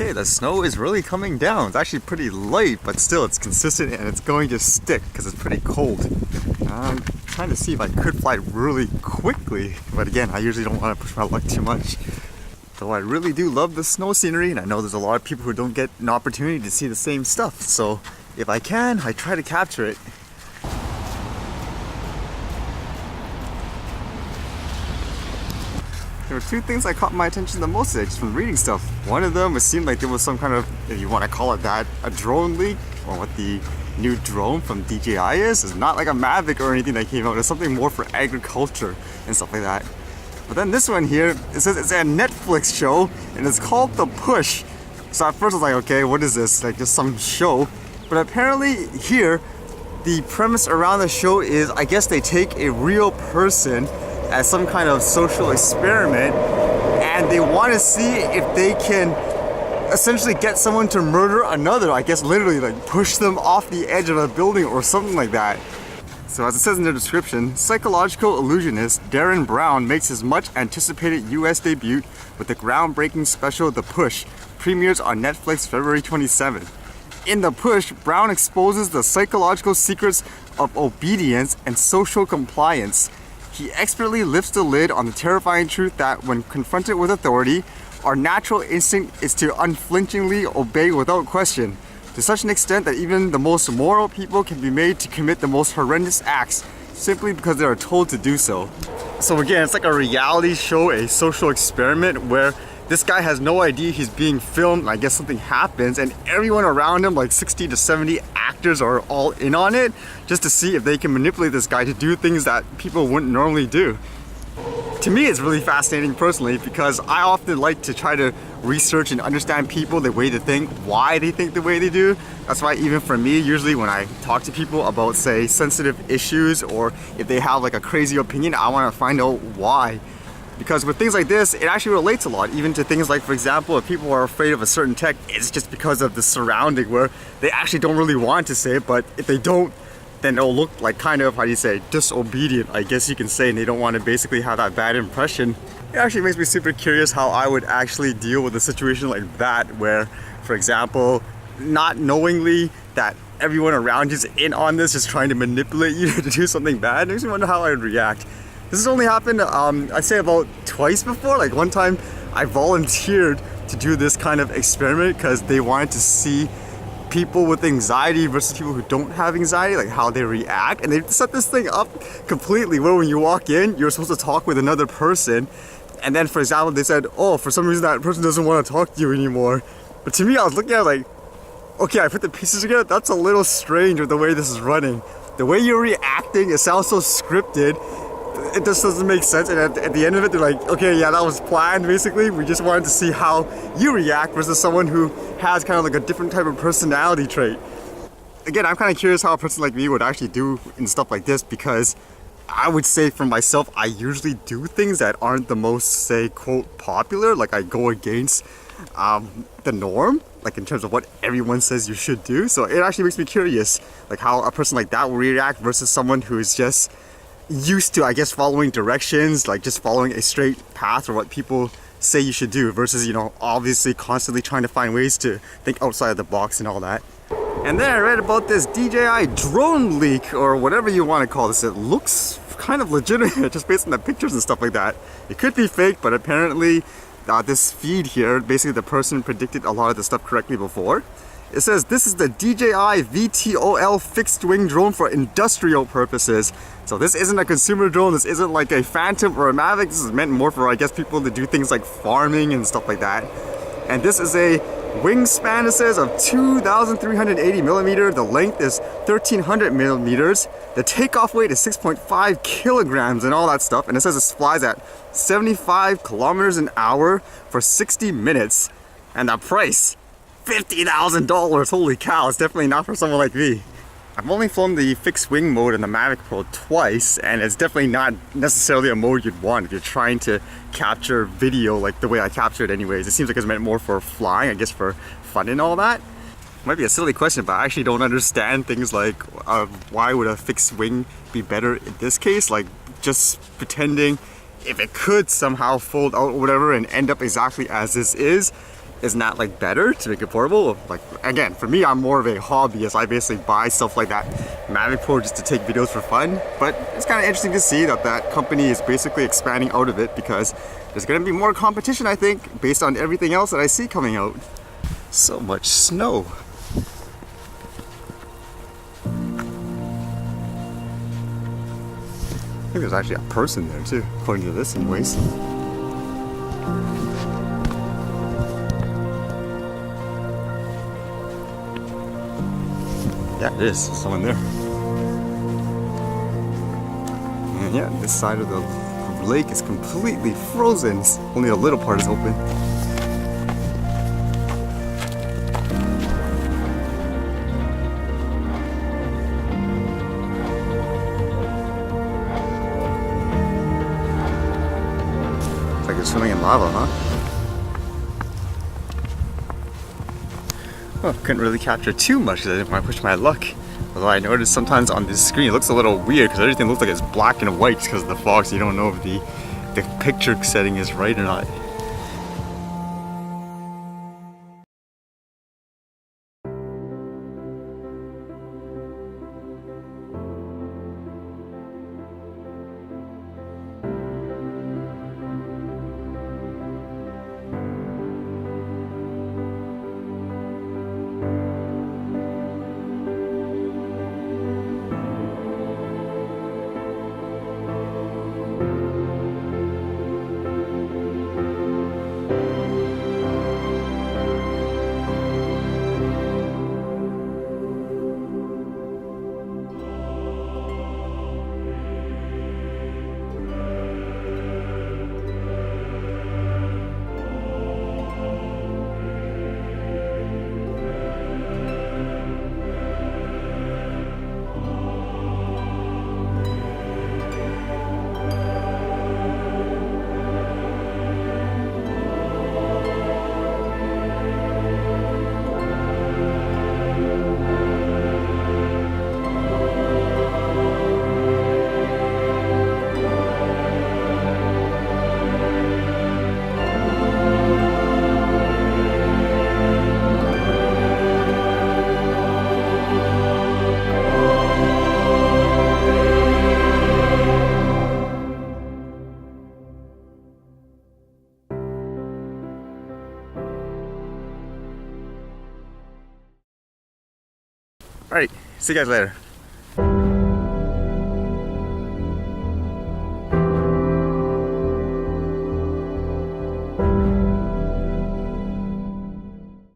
Okay, the snow is really coming down. It's actually pretty light, but still it's consistent and it's going to stick because it's pretty cold. I'm trying to see if I could fly really quickly, but again, I usually don't want to push my luck too much. Though I really do love the snow scenery, and I know there's a lot of people who don't get an opportunity to see the same stuff. So if I can, I try to capture it. There were two things that caught my attention the most today, just from reading stuff. One of them, it seemed like there was some kind of, if you want to call it that, a drone leak, or what the new drone from DJI is. It's not like a Mavic or anything that came out. It's something more for agriculture and stuff like that. But then this one here, it says it's a Netflix show, and it's called The Push. So at first I was like, okay, what is this? Like just some show. But apparently here, the premise around the show is, I guess they take a real person as some kind of social experiment, and they want to see if they can essentially get someone to murder another. I guess literally like push them off the edge of a building or something like that. So as it says in the description, psychological illusionist Darren Brown makes his much anticipated US debut with the groundbreaking special The Push, premieres on Netflix February 27. In The Push, Brown exposes the psychological secrets of obedience and social compliance. He expertly lifts the lid on the terrifying truth that when confronted with authority, our natural instinct is to unflinchingly obey without question, to such an extent that even the most moral people can be made to commit the most horrendous acts simply because they are told to do so. So again, it's like a reality show, a social experiment where this guy has no idea he's being filmed, and I guess something happens, and everyone around him, like 60 to 70 actors, are all in on it just to see if they can manipulate this guy to do things that people wouldn't normally do. To me, it's really fascinating personally because I often like to try to research and understand people, the way they think, why they think the way they do. That's why even for me, usually when I talk to people about, say, sensitive issues, or if they have like a crazy opinion, I want to find out why. Because with things like this, it actually relates a lot, even to things like, for example, if people are afraid of a certain tech, it's just because of the surrounding where they actually don't really want to say it, but if they don't, then they'll look like kind of, how do you say, disobedient, I guess you can say, and they don't want to basically have that bad impression. It actually makes me super curious how I would actually deal with a situation like that, where, for example, not knowingly that everyone around you is in on this, just trying to manipulate you to do something bad. It makes me wonder how I would react. This has only happened, I'd say about twice before. Like one time I volunteered to do this kind of experiment because they wanted to see people with anxiety versus people who don't have anxiety, like how they react. And they set this thing up completely where when you walk in, you're supposed to talk with another person. And then, for example, they said, oh, for some reason that person doesn't want to talk to you anymore. But to me, I was looking at it like, okay, I put the pieces together. That's a little strange with the way this is running. The way you're reacting, it sounds so scripted. It just doesn't make sense, and at the end of it they're like, okay, yeah, that was planned basically. We just wanted to see how you react versus someone who has kind of like a different type of personality trait. Again, I'm kind of curious how a person like me would actually do in stuff like this, because I would say for myself, I usually do things that aren't the most, say, quote, popular. Like I go against the norm, like in terms of what everyone says you should do. So it actually makes me curious, like how a person like that will react versus someone who is just used to, I guess, following directions, like just following a straight path or what people say you should do, versus, you know, obviously constantly trying to find ways to think outside of the box and all that. And then I read about this DJI drone leak, or whatever you want to call this. It looks kind of legitimate just based on the pictures and stuff like that. It could be fake, but apparently this feed here, basically the person predicted a lot of the stuff correctly before. It says this is the DJI VTOL fixed wing drone for industrial purposes. So this isn't a consumer drone, this isn't like a Phantom or a Mavic. This is meant more for, I guess, people to do things like farming and stuff like that. And this is a wingspan, it says, of 2,380 millimeter. The length is 1,300 millimeters. The takeoff weight is 6.5 kilograms and all that stuff. And it says it flies at 75 kilometers an hour for 60 minutes. And the price, $50,000. Holy cow, it's definitely not for someone like me. I've only flown the fixed wing mode in the Mavic Pro twice, and it's definitely not necessarily a mode you'd want if you're trying to capture video like the way I capture it anyways. It seems like it's meant more for flying, I guess, for fun and all that. It might be a silly question, but I actually don't understand things like why would a fixed wing be better in this case? Like just pretending if it could somehow fold out or whatever and end up exactly as this is, is not like better to make it portable. Like again, for me, I'm more of a hobbyist. I basically buy stuff like that Mavic Pro just to take videos for fun. But it's kind of interesting to see that that company is basically expanding out of it because there's gonna be more competition, I think, based on everything else that I see coming out. So much snow. I think there's actually a person there too, according to this anyways. Yeah, it is. Someone there. And yeah, this side of the lake is completely frozen. Only a little part is open. It's like it's swimming in lava, huh? Oh, couldn't really capture too much because I didn't want to push my luck. Although I noticed sometimes on this screen it looks a little weird because everything looks like it's black and white because of the fog, so you don't know if the picture setting is right or not. Alright, see you guys later.